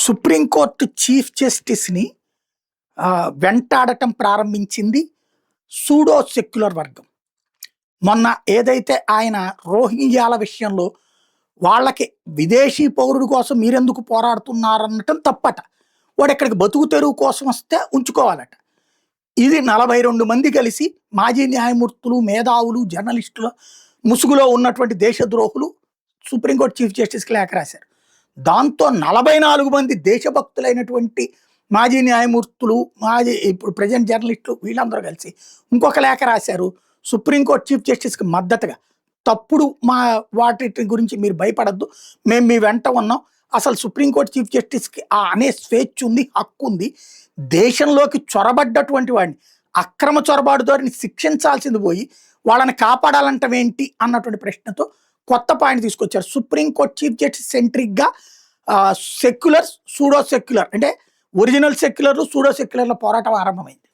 Supreme court chief జస్టిస్ని వెంటాడటం ప్రారంభించింది pseudo secular వర్గం. మొన్న ఏదైతే ఆయన రోహింగ్యాల విషయంలో వాళ్ళకి విదేశీ పౌరుడి కోసం మీరెందుకు పోరాడుతున్నారనటం తప్పట. వాడు ఇక్కడికి బతుకు తెరువు కోసం వస్తే ఉంచుకోవాలట. ఇది 42 మంది కలిసి మాజీ న్యాయమూర్తులు, మేధావులు, జర్నలిస్టుల ముసుగులో ఉన్నటువంటి దేశద్రోహులు సుప్రీంకోర్టు చీఫ్ జస్టిస్కి లేఖ రాశారు. దాంతో 44 మంది దేశభక్తులైనటువంటి మాజీ న్యాయమూర్తులు, ఇప్పుడు ప్రజెంట్ జర్నలిస్టులు వీళ్ళందరూ కలిసి ఇంకొక లేఖ రాశారు సుప్రీంకోర్టు చీఫ్ జస్టిస్కి మద్దతుగా. తప్పుడు వాటి గురించి మీరు భయపడద్దు, మేము మీ వెంట ఉన్నాం. అసలు సుప్రీంకోర్టు చీఫ్ జస్టిస్కి అనే స్వేచ్ఛ ఉంది, హక్కు ఉంది. దేశంలోకి చొరబడ్డటువంటి వాడిని, అక్రమ చొరబాటుదారిని శిక్షించాల్సింది పోయి వాళ్ళని కాపాడాలంటం ఏంటి అన్నటువంటి ప్రశ్నతో కొత్త పాయింట్ తీసుకొచ్చారు. సుప్రీంకోర్టు చీఫ్ జస్టిస్ సెంట్రిక్గా సెక్యులర్, సూడో సెక్యులర్, అంటే ఒరిజినల్ సెక్యులర్లు, సూడో సెక్యులర్ల పోరాటం ఆరంభమైంది.